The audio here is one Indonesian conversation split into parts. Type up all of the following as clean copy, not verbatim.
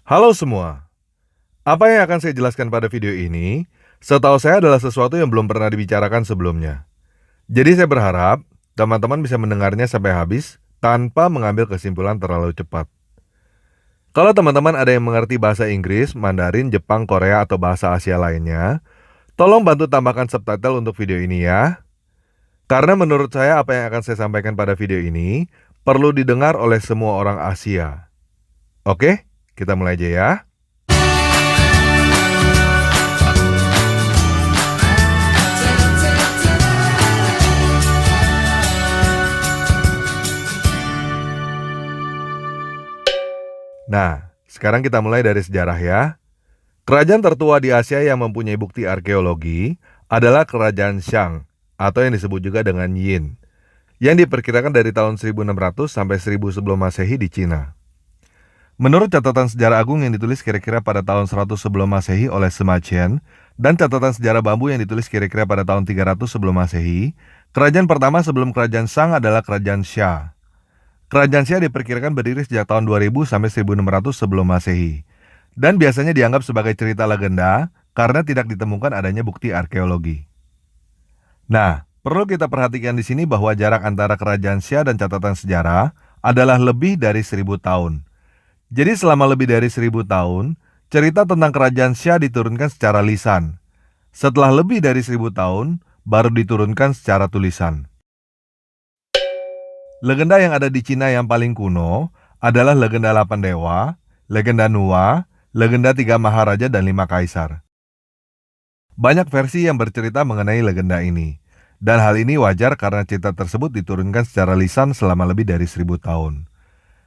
Halo semua, apa yang akan saya jelaskan pada video ini, setahu saya adalah sesuatu yang belum pernah dibicarakan sebelumnya. Jadi saya berharap teman-teman bisa mendengarnya sampai habis tanpa mengambil kesimpulan terlalu cepat. Kalau teman-teman ada yang mengerti bahasa Inggris, Mandarin, Jepang, Korea, atau bahasa Asia lainnya, tolong bantu tambahkan subtitle untuk video ini ya. Karena menurut saya apa yang akan saya sampaikan pada video ini perlu didengar oleh semua orang Asia. Oke, kita mulai aja ya. Nah, sekarang kita mulai dari sejarah ya. Kerajaan tertua di Asia yang mempunyai bukti arkeologi adalah Kerajaan Shang atau yang disebut juga dengan Yin, yang diperkirakan dari tahun 1600 sampai 1000 sebelum Masehi di Cina. Menurut catatan sejarah agung yang ditulis kira-kira pada tahun 100 sebelum Masehi oleh Sima Qian dan catatan sejarah bambu yang ditulis kira-kira pada tahun 300 sebelum Masehi, kerajaan pertama sebelum Kerajaan Shang adalah Kerajaan Xia. Kerajaan Xia diperkirakan berdiri sejak tahun 2000 sampai 1600 sebelum Masehi, dan biasanya dianggap sebagai cerita legenda karena tidak ditemukan adanya bukti arkeologi. Nah, perlu kita perhatikan di sini bahwa jarak antara Kerajaan Xia dan catatan sejarah adalah lebih dari 1000 tahun. Jadi selama lebih dari 1000 tahun, cerita tentang Kerajaan Xia diturunkan secara lisan. Setelah lebih dari 1000 tahun, baru diturunkan secara tulisan. Legenda yang ada di Cina yang paling kuno adalah legenda 8 dewa, legenda Nuwa, legenda 3 maharaja dan 5 kaisar. Banyak versi yang bercerita mengenai legenda ini, dan hal ini wajar karena cerita tersebut diturunkan secara lisan selama lebih dari 1000 tahun.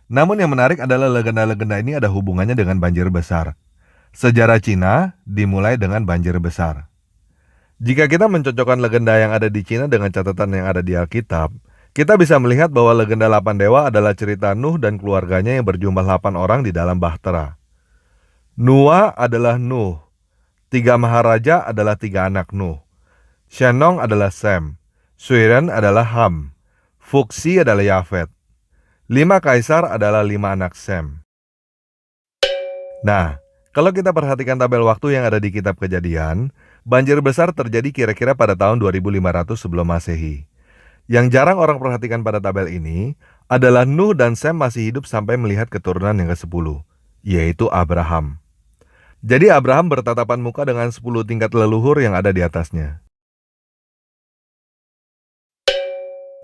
Namun yang menarik adalah legenda-legenda ini ada hubungannya dengan banjir besar. Sejarah Cina dimulai dengan banjir besar. Jika kita mencocokkan legenda yang ada di Cina dengan catatan yang ada di Alkitab, kita bisa melihat bahwa legenda 8 dewa adalah cerita Nuh dan keluarganya yang berjumlah 8 orang di dalam bahtera. Nuwa adalah Nuh, 3 maharaja adalah 3 anak Nuh, Shenong adalah Sem, Suiren adalah Ham, Fuxi adalah Yafet, 5 kaisar adalah 5 anak Sem. Nah, kalau kita perhatikan tabel waktu yang ada di kitab Kejadian, banjir besar terjadi kira-kira pada tahun 2500 sebelum Masehi. Yang jarang orang perhatikan pada tabel ini adalah Nuh dan Sem masih hidup sampai melihat keturunan yang ke-10, yaitu Abraham. Jadi Abraham bertatapan muka dengan 10 tingkat leluhur yang ada di atasnya.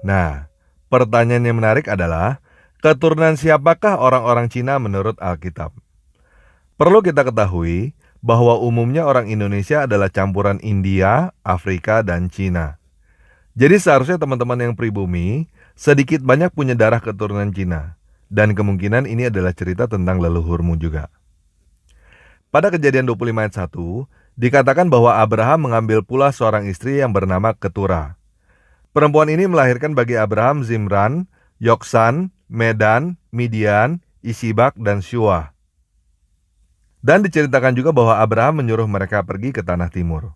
Nah, pertanyaan yang menarik adalah, keturunan siapakah orang-orang Cina menurut Alkitab? Perlu kita ketahui bahwa umumnya orang Indonesia adalah campuran India, Afrika, dan Cina. Jadi seharusnya teman-teman yang pribumi sedikit banyak punya darah keturunan Cina, dan kemungkinan ini adalah cerita tentang leluhurmu juga. Pada Kejadian 25 ayat 1, dikatakan bahwa Abraham mengambil pula seorang istri yang bernama Ketura. Perempuan ini melahirkan bagi Abraham Zimran, Yoksan, Medan, Midian, Isibak, dan Syuah. Dan diceritakan juga bahwa Abraham menyuruh mereka pergi ke tanah timur.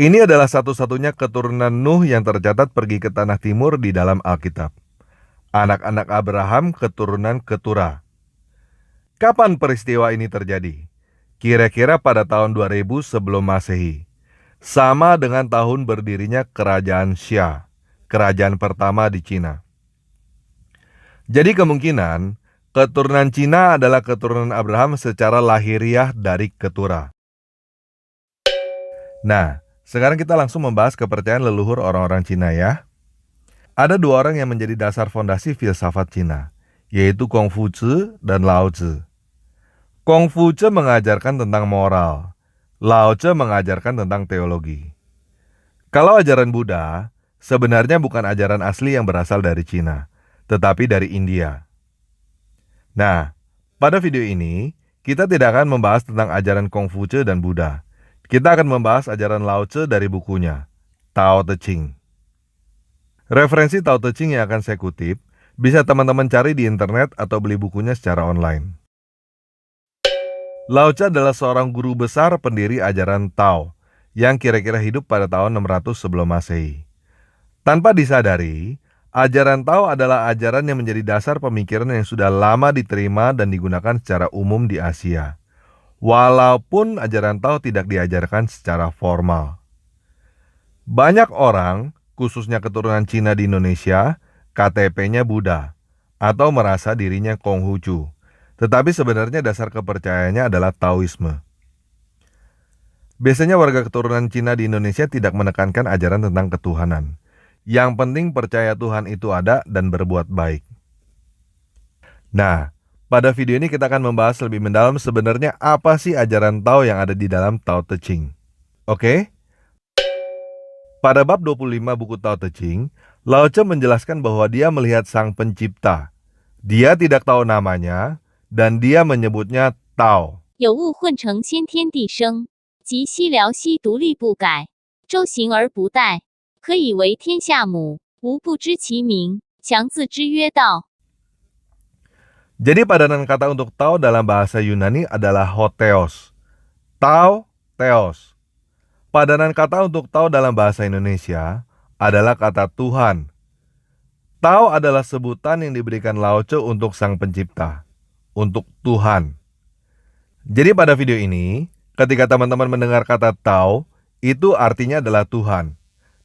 Ini adalah satu-satunya keturunan Nuh yang tercatat pergi ke tanah timur di dalam Alkitab. Anak-anak Abraham keturunan Ketura. Kapan peristiwa ini terjadi? Kira-kira pada tahun 2000 sebelum Masehi. Sama dengan tahun berdirinya Kerajaan Xia, kerajaan pertama di Cina. Jadi kemungkinan keturunan Cina adalah keturunan Abraham secara lahiriah dari Ketura. Nah, sekarang kita langsung membahas kepercayaan leluhur orang-orang Cina ya. Ada 2 orang yang menjadi dasar fondasi filsafat Cina, yaitu Kongfucu dan Laozi. Kongfucu mengajarkan tentang moral, Laozi mengajarkan tentang teologi. Kalau ajaran Buddha, sebenarnya bukan ajaran asli yang berasal dari Cina, tetapi dari India. Nah, pada video ini, kita tidak akan membahas tentang ajaran Kongfucu dan Buddha. Kita akan membahas ajaran Laozi dari bukunya, Tao Te Ching. Referensi Tao Te Ching yang akan saya kutip, bisa teman-teman cari di internet atau beli bukunya secara online. Laozi adalah seorang guru besar pendiri ajaran Tao, yang kira-kira hidup pada tahun 600 sebelum Masehi. Tanpa disadari, Ajaran Tao adalah ajaran yang menjadi dasar pemikiran yang sudah lama diterima dan digunakan secara umum di Asia. Walaupun ajaran Tao tidak diajarkan secara formal. Banyak orang, khususnya keturunan Cina di Indonesia, KTP-nya Buddha, atau merasa dirinya Konghucu. Tetapi sebenarnya dasar kepercayaannya adalah Taoisme. Biasanya warga keturunan Cina di Indonesia tidak menekankan ajaran tentang ketuhanan. Yang penting percaya Tuhan itu ada dan berbuat baik. Nah, pada video ini kita akan membahas lebih mendalam sebenarnya apa sih ajaran Tao yang ada di dalam Tao Te Ching. Oke? Pada bab 25 buku Tao Te Ching, Lao Tzu menjelaskan bahwa dia melihat Sang Pencipta. Dia tidak tahu namanya, dan dia menyebutnya Tao. 有物混成先天地生，即悉辽西独立不改，周行而不殆，可以为天下母。无不知其名，强自之曰道。 Jadi padanan kata untuk Tao dalam bahasa Yunani adalah Hotheos. Tao, Theos. Padanan kata untuk Tao dalam bahasa Indonesia adalah kata Tuhan. Tao adalah sebutan yang diberikan Lao Tzu untuk Sang Pencipta, untuk Tuhan. Jadi pada video ini, ketika teman-teman mendengar kata Tao, itu artinya adalah Tuhan.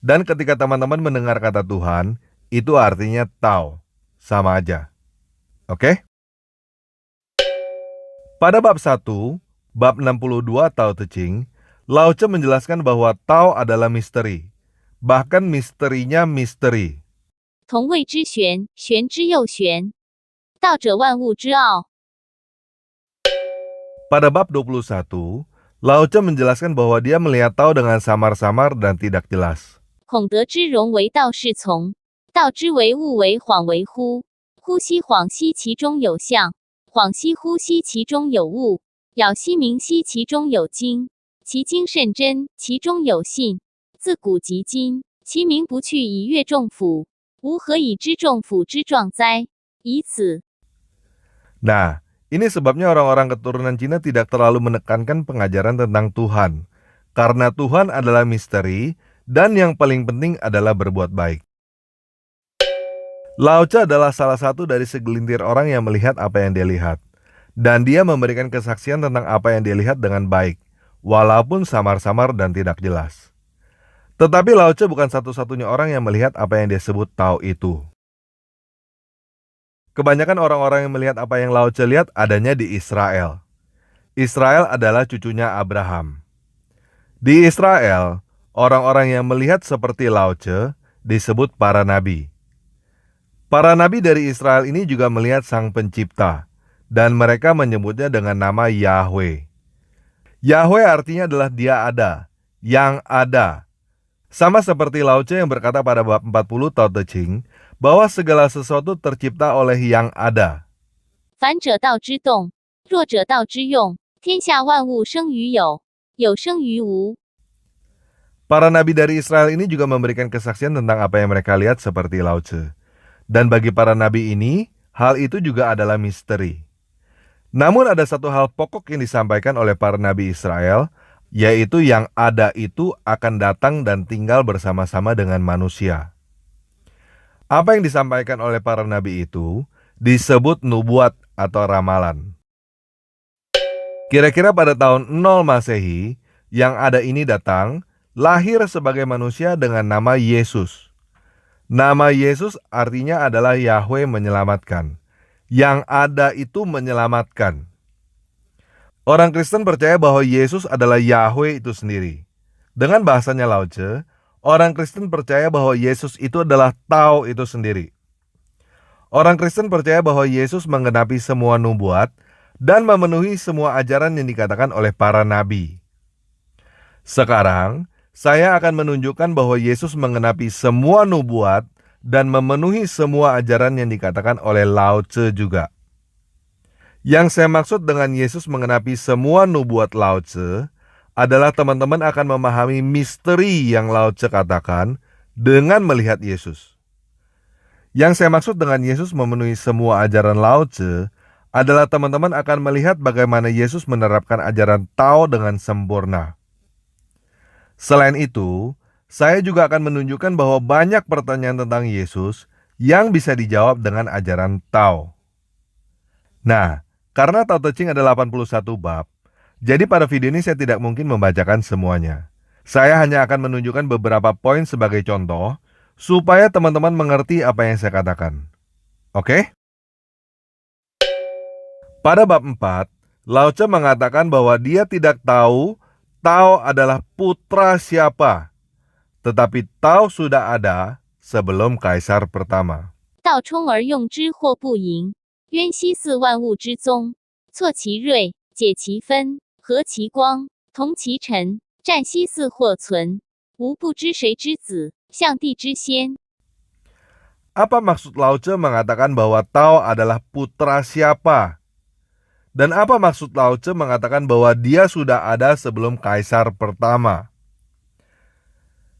Dan ketika teman-teman mendengar kata Tuhan, itu artinya Tao. Sama aja. Oke? Pada bab 1, bab 62 Tao Te Ching, Lao Tzu menjelaskan bahwa Tao adalah misteri. Bahkan misterinya misteri. 同谓之玄，玄之又玄。道者万物之奥。 Pada bab 21, Lao Tzu menjelaskan bahwa dia melihat Tao dengan samar-samar dan tidak jelas. 孔德之容为道是从，道之为物为恍为惚。惚兮恍兮其中有象，恍兮惚兮其中有物，杳兮明兮其中有精，其精甚真，其中有信。自古及今，其名不去以阅众甫，吾何以知众甫之状哉？以此。 Nah, ini sebabnya orang-orang keturunan Cina tidak terlalu menekankan pengajaran tentang Tuhan. Karena Tuhan adalah misteri, dan yang paling penting adalah berbuat baik. Lao Tzu adalah salah satu dari segelintir orang yang melihat apa yang dia lihat. Dan dia memberikan kesaksian tentang apa yang dia lihat dengan baik, walaupun samar-samar dan tidak jelas. Tetapi Lao Tzu bukan satu-satunya orang yang melihat apa yang dia sebut Tao itu. Kebanyakan orang-orang yang melihat apa yang Lao Tzu lihat adanya di Israel. Israel adalah cucunya Abraham. Di Israel, orang-orang yang melihat seperti Lao Tzu disebut para nabi. Para nabi dari Israel ini juga melihat Sang Pencipta, dan mereka menyebutnya dengan nama Yahweh. Yahweh artinya adalah Dia ada, yang ada. Sama seperti Lao Tzu yang berkata pada bab 40 Tao Te Ching, bahwa segala sesuatu tercipta oleh yang ada. 凡者道之动，弱者道之用。天下万物生于有，有生于无。 Para nabi dari Israel ini juga memberikan kesaksian tentang apa yang mereka lihat seperti Lao Tzu. Dan bagi para nabi ini, hal itu juga adalah misteri. Namun ada satu hal pokok yang disampaikan oleh para nabi Israel, yaitu yang ada itu akan datang dan tinggal bersama-sama dengan manusia. Apa yang disampaikan oleh para nabi itu disebut nubuat atau ramalan. Kira-kira pada tahun 0 Masehi, yang ada ini datang, lahir sebagai manusia dengan nama Yesus. Nama Yesus artinya adalah Yahweh menyelamatkan. Yang ada itu menyelamatkan. Orang Kristen percaya bahwa Yesus adalah Yahweh itu sendiri. Dengan bahasanya Lao Tzu, orang Kristen percaya bahwa Yesus itu adalah Tao itu sendiri. Orang Kristen percaya bahwa Yesus menggenapi semua nubuat dan memenuhi semua ajaran yang dikatakan oleh para nabi. Sekarang, saya akan menunjukkan bahwa Yesus menggenapi semua nubuat dan memenuhi semua ajaran yang dikatakan oleh Lao Tzu juga. Yang saya maksud dengan Yesus menggenapi semua nubuat Lao Tzu adalah teman-teman akan memahami misteri yang Lao Tzu katakan dengan melihat Yesus. Yang saya maksud dengan Yesus memenuhi semua ajaran Lao Tzu adalah teman-teman akan melihat bagaimana Yesus menerapkan ajaran Tao dengan sempurna. Selain itu, saya juga akan menunjukkan bahwa banyak pertanyaan tentang Yesus yang bisa dijawab dengan ajaran Tao. Nah, karena Tao Te Ching ada 81 bab, jadi pada video ini saya tidak mungkin membacakan semuanya. Saya hanya akan menunjukkan beberapa poin sebagai contoh, supaya teman-teman mengerti apa yang saya katakan. Oke? Pada bab 4, Lao Tse mengatakan bahwa dia tidak tahu Tao adalah putra siapa, tetapi Tao sudah ada sebelum Kaisar pertama. 道冲而用之或不盈，渊兮似万物之宗。错其锐，解其分，和其光，同其尘，战兮似或存。吾不知谁之子，象帝之先。 Apa maksud Lao Tse mengatakan bahwa Tao adalah putra siapa? Dan apa maksud Lao Tse mengatakan bahwa dia sudah ada sebelum Kaisar pertama?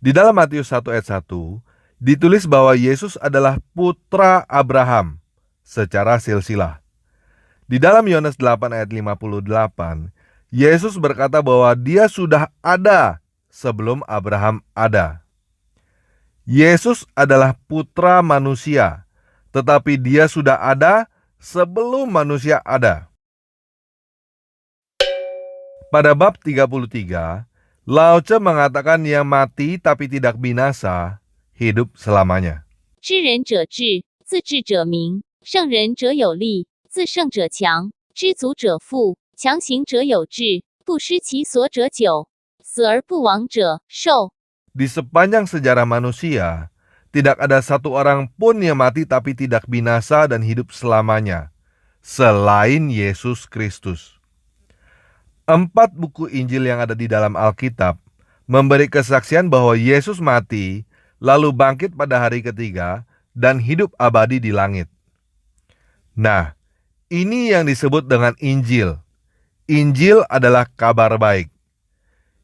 Di dalam Matius 1 ayat 1, ditulis bahwa Yesus adalah putra Abraham secara silsilah. Di dalam Yohanes 8 ayat 58, Yesus berkata bahwa dia sudah ada sebelum Abraham ada. Yesus adalah putra manusia, tetapi dia sudah ada sebelum manusia ada. Pada bab 33, Lao Tse mengatakan yang mati tapi tidak binasa, hidup selamanya. 知人者智，自智者明；胜人者有力，自胜者强；知足者富，强行者有志；不失其所者久，死而不亡者寿。 Di sepanjang sejarah manusia, tidak ada satu orang pun yang mati tapi tidak binasa dan hidup selamanya, selain Yesus Kristus. 4 buku Injil yang ada di dalam Alkitab memberi kesaksian bahwa Yesus mati, lalu bangkit pada hari ketiga, dan hidup abadi di langit. Nah, ini yang disebut dengan Injil. Injil adalah kabar baik.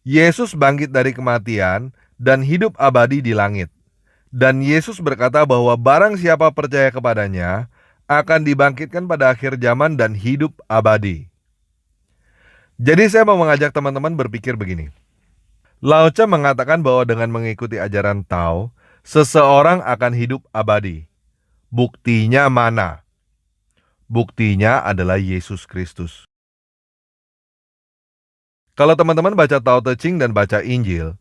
Yesus bangkit dari kematian dan hidup abadi di langit. Dan Yesus berkata bahwa barang siapa percaya kepadanya akan dibangkitkan pada akhir zaman dan hidup abadi. Jadi saya mau mengajak teman-teman berpikir begini. Lao Tse mengatakan bahwa dengan mengikuti ajaran Tao, seseorang akan hidup abadi. Buktinya mana? Buktinya adalah Yesus Kristus. Kalau teman-teman baca Tao Te Ching dan baca Injil,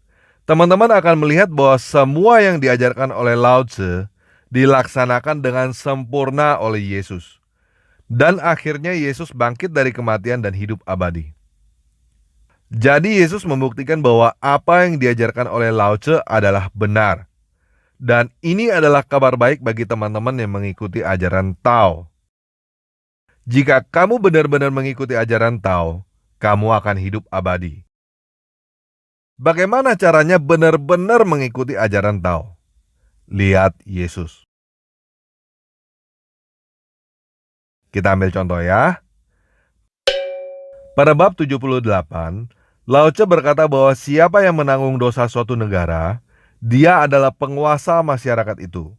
teman-teman akan melihat bahwa semua yang diajarkan oleh Lao Tse dilaksanakan dengan sempurna oleh Yesus. Dan akhirnya Yesus bangkit dari kematian dan hidup abadi. Jadi Yesus membuktikan bahwa apa yang diajarkan oleh Lao Tse adalah benar. Dan ini adalah kabar baik bagi teman-teman yang mengikuti ajaran Tao. Jika kamu benar-benar mengikuti ajaran Tao, kamu akan hidup abadi. Bagaimana caranya benar-benar mengikuti ajaran Tao? Lihat Yesus. Kita ambil contoh ya. Pada bab 78, Lao Tse berkata bahwa siapa yang menanggung dosa suatu negara, dia adalah penguasa masyarakat itu.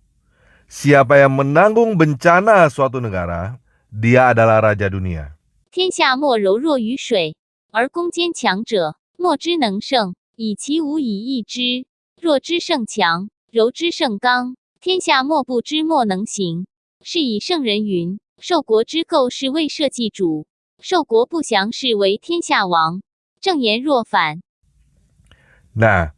Siapa yang menanggung bencana suatu negara, dia adalah raja dunia. 天下莫柔弱于水，而攻坚强者，莫之能胜，以其无以易之。弱之胜强，柔之胜刚，天下莫不知莫能行。是以圣人云：受国之垢是为社稷主，受国不祥是为天下王。正言若反。 Nah,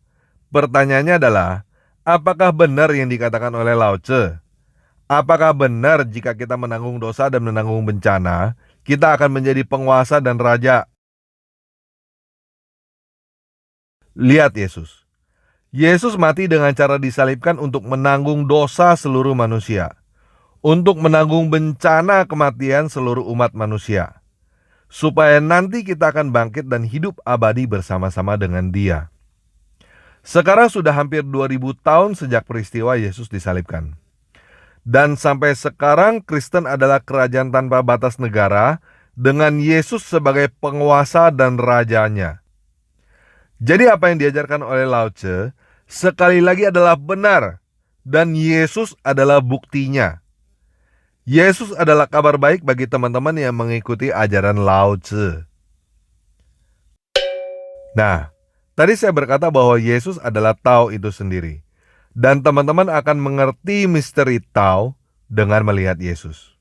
pertanyaannya adalah, apakah benar yang dikatakan oleh Lao Tse? Apakah benar jika kita menanggung dosa dan menanggung bencana, kita akan menjadi penguasa dan raja? Lihat Yesus. Yesus mati dengan cara disalibkan untuk menanggung dosa seluruh manusia, untuk menanggung bencana kematian seluruh umat manusia, supaya nanti kita akan bangkit dan hidup abadi bersama-sama dengan Dia. Sekarang sudah hampir 2000 tahun sejak peristiwa Yesus disalibkan. Dan sampai sekarang Kristen adalah kerajaan tanpa batas negara dengan Yesus sebagai penguasa dan rajanya. Jadi apa yang diajarkan oleh Lao Tse sekali lagi adalah benar, dan Yesus adalah buktinya. Yesus adalah kabar baik bagi teman-teman yang mengikuti ajaran Lao Tse. Nah, tadi saya berkata bahwa Yesus adalah Tao itu sendiri. Dan teman-teman akan mengerti misteri Tao dengan melihat Yesus.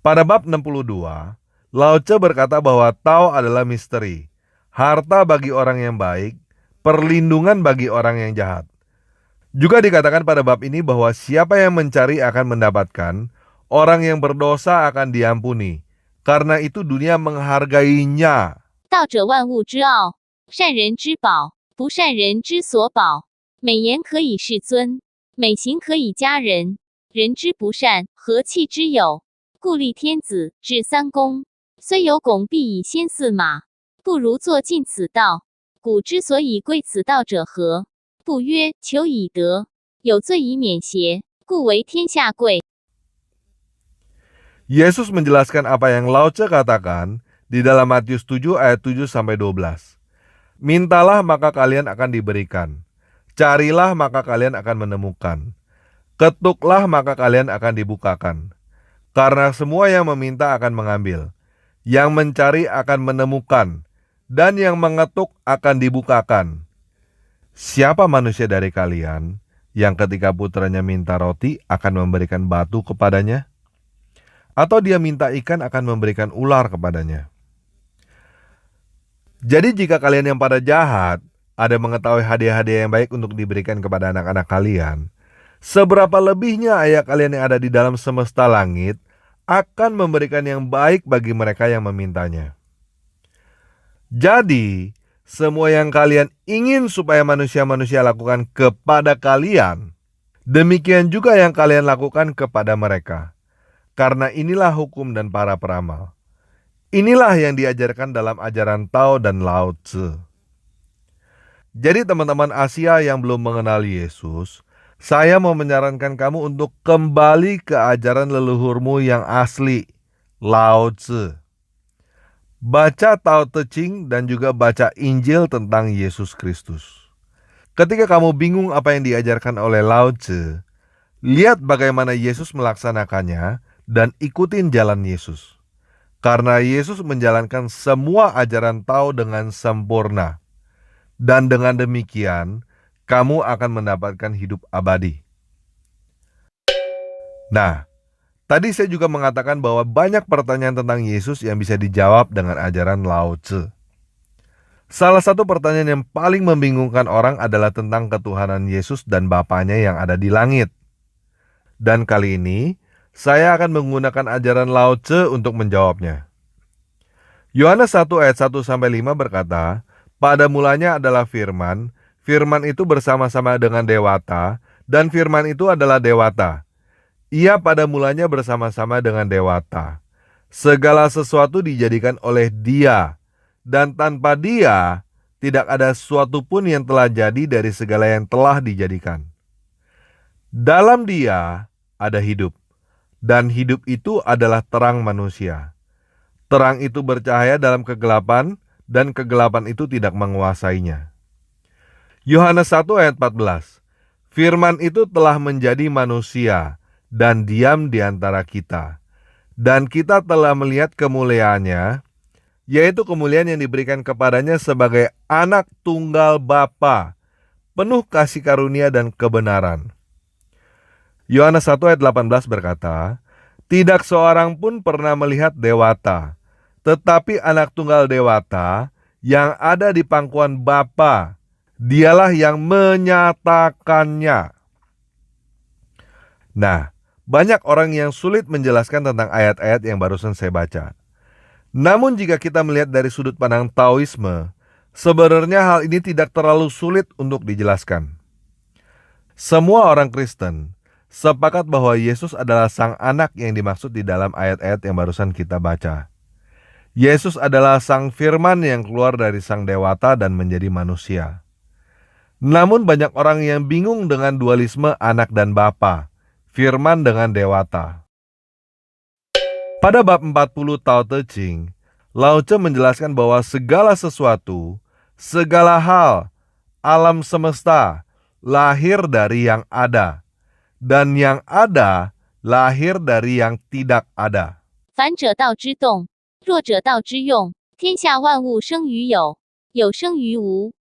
Pada bab 62, Lao Tzu berkata bahwa Tao adalah misteri, harta bagi orang yang baik, perlindungan bagi orang yang jahat. Juga dikatakan pada bab ini bahwa siapa yang mencari akan mendapatkan, orang yang berdosa akan diampuni. Karena itu dunia menghargainya. 道者万物之奥，善人之宝，不善人之所宝。美言可以世尊，美行可以佳人。人之不善，何气之有？故立天子，治三公。虽有拱璧以先驷马，不如坐尽此道。古之所以贵此道者何？不曰求以得，有罪以免邪，故为天下贵。 Yesus menjelaskan apa yang Lao Tzu katakan di dalam Matius 7 ayat 7-12. Mintalah maka kalian akan diberikan. Carilah maka kalian akan menemukan. Ketuklah maka kalian akan dibukakan. Karena semua yang meminta akan mengambil. Yang mencari akan menemukan. Dan yang mengetuk akan dibukakan. Siapa manusia dari kalian yang ketika putranya minta roti akan memberikan batu kepadanya? Atau dia minta ikan akan memberikan ular kepadanya? Jadi jika kalian yang pada jahat ada mengetahui hadiah-hadiah yang baik untuk diberikan kepada anak-anak kalian, seberapa lebihnya ayah kalian yang ada di dalam semesta langit akan memberikan yang baik bagi mereka yang memintanya. Jadi, semua yang kalian ingin supaya manusia-manusia lakukan kepada kalian, demikian juga yang kalian lakukan kepada mereka. Karena inilah hukum dan para peramal. Inilah yang diajarkan dalam ajaran Tao dan Lao Tzu. Jadi teman-teman Asia yang belum mengenal Yesus, saya mau menyarankan kamu untuk kembali ke ajaran leluhurmu yang asli, Lao Tzu. Baca Tao Te Ching dan juga baca Injil tentang Yesus Kristus. Ketika kamu bingung apa yang diajarkan oleh Lao Tzu, lihat bagaimana Yesus melaksanakannya dan ikutin jalan Yesus. Karena Yesus menjalankan semua ajaran Tao dengan sempurna. Dan dengan demikian, kamu akan mendapatkan hidup abadi. Nah, tadi saya juga mengatakan bahwa banyak pertanyaan tentang Yesus yang bisa dijawab dengan ajaran Lao Tzu. Salah satu pertanyaan yang paling membingungkan orang adalah tentang ketuhanan Yesus dan Bapanya yang ada di langit. Dan kali ini, saya akan menggunakan ajaran Lao Tzu untuk menjawabnya. Yohanes 1 ayat 1-5 berkata, pada mulanya adalah firman, firman itu bersama-sama dengan Dewata, dan firman itu adalah Dewata. Ia pada mulanya bersama-sama dengan Dewata. Segala sesuatu dijadikan oleh Dia, dan tanpa Dia, tidak ada sesuatu pun yang telah jadi dari segala yang telah dijadikan. Dalam Dia ada hidup. Dan hidup itu adalah terang manusia. Terang itu bercahaya dalam kegelapan, dan kegelapan itu tidak menguasainya. Yohanes 1 ayat 14. Firman itu telah menjadi manusia, dan diam di antara kita. Dan kita telah melihat kemuliaannya, yaitu kemuliaan yang diberikan kepadanya sebagai anak tunggal Bapa, penuh kasih karunia dan kebenaran. Yohanes 1 ayat 18 berkata, tidak seorang pun pernah melihat Dewata, tetapi anak tunggal Dewata yang ada di pangkuan Bapa, dialah yang menyatakannya. Nah, banyak orang yang sulit menjelaskan tentang ayat-ayat yang barusan saya baca. Namun jika kita melihat dari sudut pandang Taoisme, sebenarnya hal ini tidak terlalu sulit untuk dijelaskan. Semua orang Kristen sepakat bahwa Yesus adalah sang anak yang dimaksud di dalam ayat-ayat yang barusan kita baca. Yesus adalah sang firman yang keluar dari sang Dewata dan menjadi manusia. Namun banyak orang yang bingung dengan dualisme anak dan bapa, firman dengan Dewata. Pada bab 40 Tao Te Ching, Lao Tzu menjelaskan bahwa segala sesuatu, segala hal, alam semesta, lahir dari yang ada. Dan yang ada lahir dari yang tidak ada. 凡者道之动，弱者道之用。天下万物生于有，有生于无。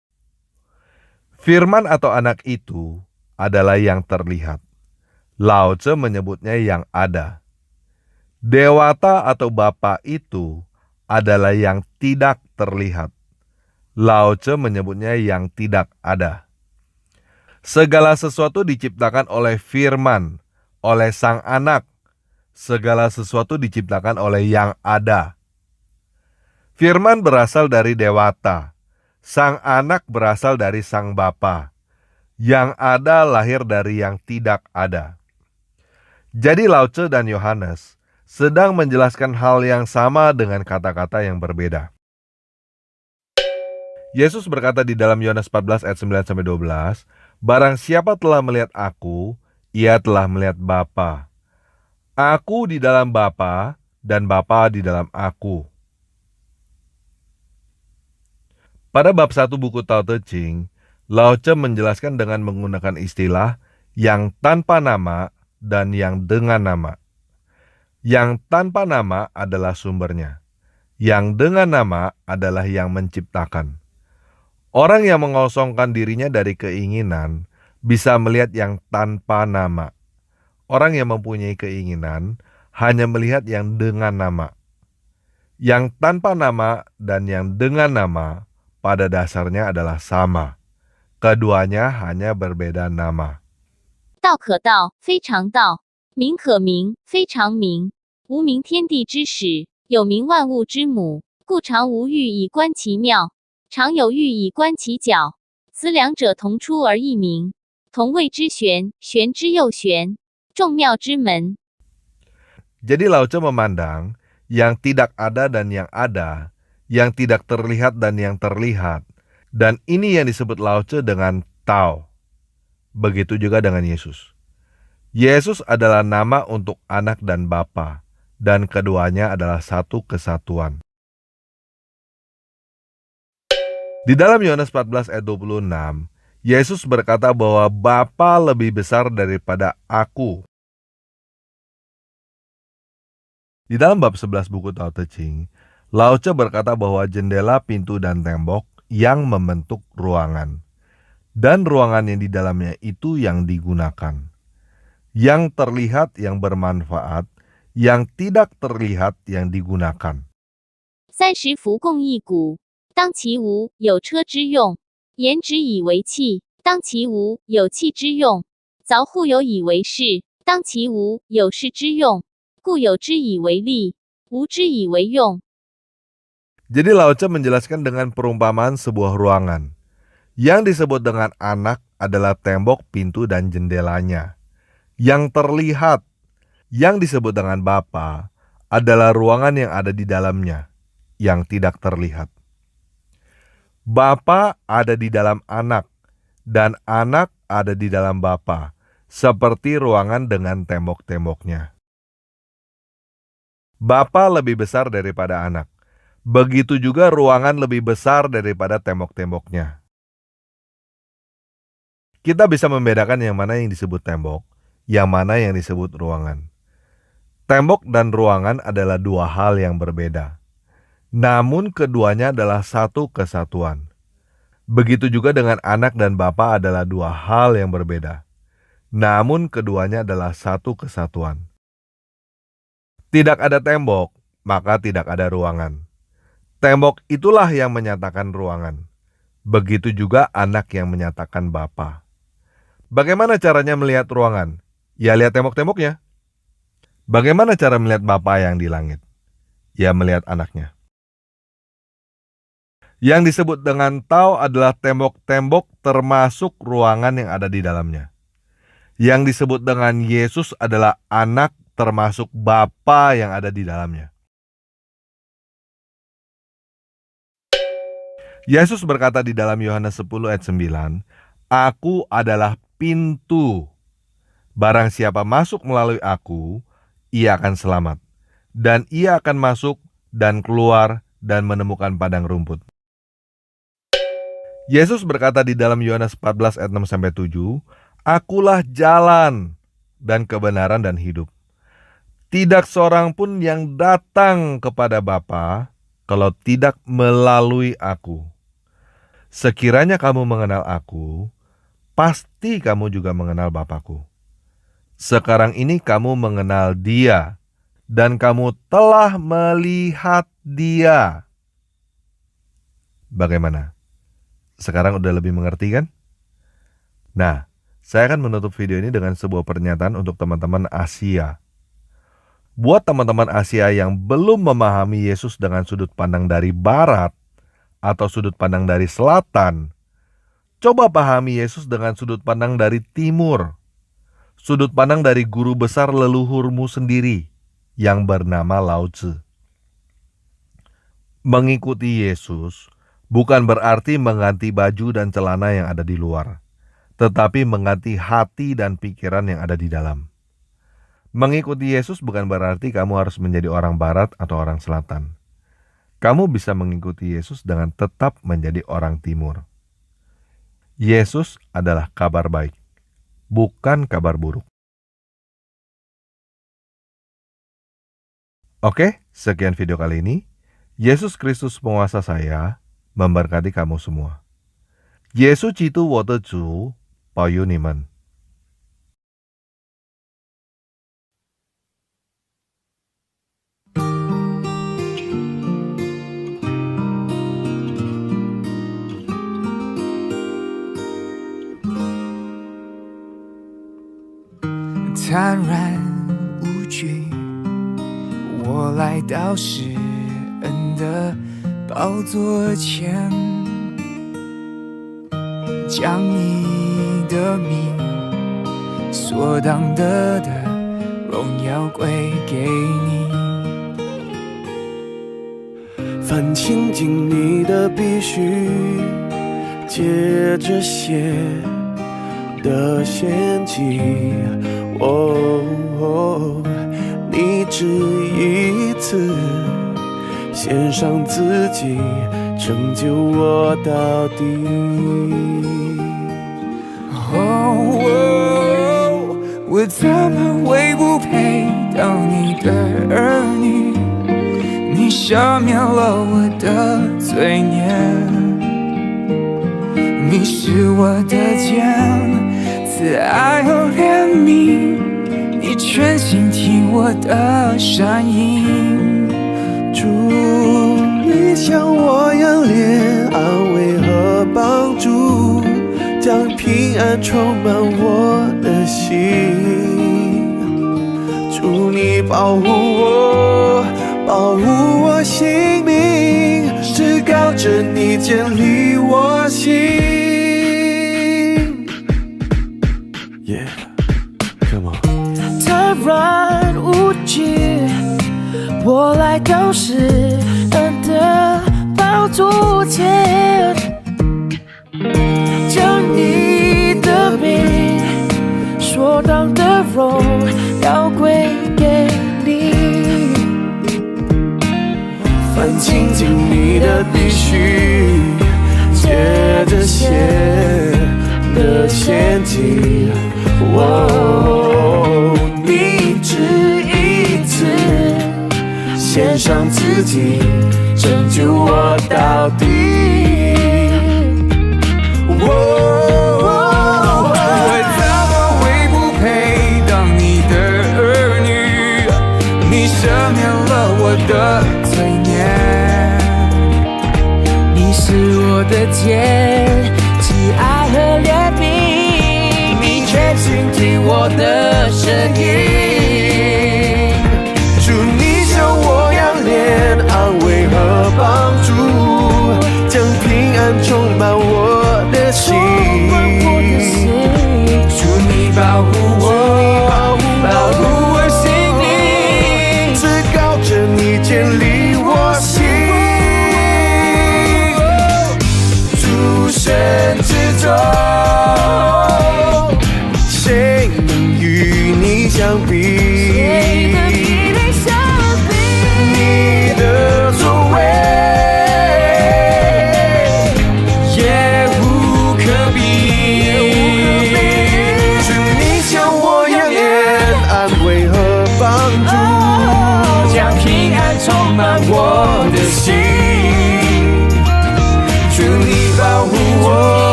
Firman atau anak itu adalah yang terlihat. Lao Tzu menyebutnya yang ada. Dewata atau Bapa itu adalah yang tidak terlihat. Lao Tzu menyebutnya yang tidak ada. Segala sesuatu diciptakan oleh firman, oleh sang anak. Segala sesuatu diciptakan oleh yang ada. Firman berasal dari Dewata. Sang anak berasal dari sang Bapa. Yang ada lahir dari yang tidak ada. Jadi Lao Tzu dan Yohanes sedang menjelaskan hal yang sama dengan kata-kata yang berbeda. Yesus berkata di dalam Yohanes 14 ayat 9-12, "Barang siapa telah melihat aku, ia telah melihat Bapa. Aku di dalam Bapa dan Bapa di dalam aku." Pada bab 1 buku Tao Te Ching, Lao Tzu menjelaskan dengan menggunakan istilah yang tanpa nama dan yang dengan nama. Yang tanpa nama adalah sumbernya. Yang dengan nama adalah yang menciptakan. Orang yang mengosongkan dirinya dari keinginan bisa melihat yang tanpa nama. Orang yang mempunyai keinginan hanya melihat yang dengan nama. Yang tanpa nama dan yang dengan nama pada dasarnya adalah sama. Keduanya hanya berbeda nama. 道可道，非常道；名可名，非常名。无名天地之始，有名万物之母，故常无欲以观其妙，常有欲以观其角。此两者同出而异名，同谓之玄，玄之又玄，众妙之门。 Jadi Lao Tzu memandang yang tidak ada dan yang ada, yang tidak terlihat dan yang terlihat. Dan ini yang disebut Lao Tzu dengan Tao. Begitu juga dengan Yesus. Yesus adalah nama untuk anak dan Bapa, dan keduanya adalah satu kesatuan. Di dalam Yohanes 14 ayat 26, Yesus berkata bahwa Bapa lebih besar daripada aku. Di dalam bab 11 buku Tao Te Ching, Lao Tzu berkata bahwa jendela, pintu, dan tembok yang membentuk ruangan. Dan ruangan yang di dalamnya itu yang digunakan. Yang terlihat yang bermanfaat, yang tidak terlihat yang digunakan. 30辐共一毂，当其无，有车之用；言之以为器，当其无，有器之用；凿户有以为室，当其无，有室之用。故有之以为利，无之以为用。 Jadi Lao Tzu menjelaskan dengan perumpamaan sebuah ruangan. Yang disebut dengan anak adalah tembok, pintu, dan jendelanya. Yang terlihat, yang disebut dengan Bapa, adalah ruangan yang ada di dalamnya, yang tidak terlihat. Bapa ada di dalam anak, dan anak ada di dalam Bapa, seperti ruangan dengan tembok-temboknya. Bapa lebih besar daripada anak. Begitu juga ruangan lebih besar daripada tembok-temboknya. Kita bisa membedakan yang mana yang disebut tembok, yang mana yang disebut ruangan. Tembok dan ruangan adalah dua hal yang berbeda. Namun keduanya adalah satu kesatuan. Begitu juga dengan anak dan Bapa adalah dua hal yang berbeda. Namun keduanya adalah satu kesatuan. Tidak ada tembok, maka tidak ada ruangan. Tembok itulah yang menyatakan ruangan. Begitu juga anak yang menyatakan Bapa. Bagaimana caranya melihat ruangan? Ya lihat tembok-temboknya. Bagaimana cara melihat Bapa yang di langit? Ya melihat anaknya. Yang disebut dengan Tao adalah tembok-tembok termasuk ruangan yang ada di dalamnya. Yang disebut dengan Yesus adalah anak termasuk Bapa yang ada di dalamnya. Yesus berkata di dalam Yohanes 10 ayat 9, "Aku adalah pintu. Barang siapa masuk melalui aku, ia akan selamat. Dan ia akan masuk dan keluar dan menemukan padang rumput." Yesus berkata di dalam Yohanes 14 ayat 6-7, "Akulah jalan dan kebenaran dan hidup. Tidak seorang pun yang datang kepada Bapa kalau tidak melalui aku. Sekiranya kamu mengenal aku, pasti kamu juga mengenal Bapakku. Sekarang ini kamu mengenal Dia, dan kamu telah melihat Dia. Bagaimana? Sekarang udah lebih mengerti kan? Nah, saya akan menutup video ini dengan sebuah pernyataan untuk teman-teman Asia. Buat teman-teman Asia yang belum memahami Yesus dengan sudut pandang dari barat atau sudut pandang dari selatan, coba pahami Yesus dengan sudut pandang dari timur. Sudut pandang dari guru besar leluhurmu sendiri yang bernama Lao Tzu. Mengikuti Yesus bukan berarti mengganti baju dan celana yang ada di luar, tetapi mengganti hati dan pikiran yang ada di dalam. Mengikuti Yesus bukan berarti kamu harus menjadi orang barat atau orang selatan. Kamu bisa mengikuti Yesus dengan tetap menjadi orang timur. Yesus adalah kabar baik, bukan kabar buruk. Oke, sekian video kali ini. Yesus Kristus penguasa saya memberkati kamu semua. Yesus基督我的主保佑你们。坦然无惧，我来到施恩的宝座前，将你的名所当得的荣耀归给你。凡亲近你的必须借着血的献祭。你只一次献上自己，拯救我到底。我怎么会不配当你的儿女？你赦免了我的罪孽，你是我的肩，慈爱和怜悯，你全心听我的声音。主，你像我样怜安慰和帮助，将平安充满我的心。主，你保护我，保护我性命，至高者你建立我心。Come on。坦然无惧，我来到施恩的宝座前，将你的名所当的荣耀归给你。凡亲近你的必须借着血的献祭。你只一次献上自己，拯救我到底。我怎么会不配当你的儿女？你赦免了我的罪孽，你是我的肩，慈爱和怜悯，你全心听我的声音。主，你像我样怜安慰和帮助，将平安充满我的心。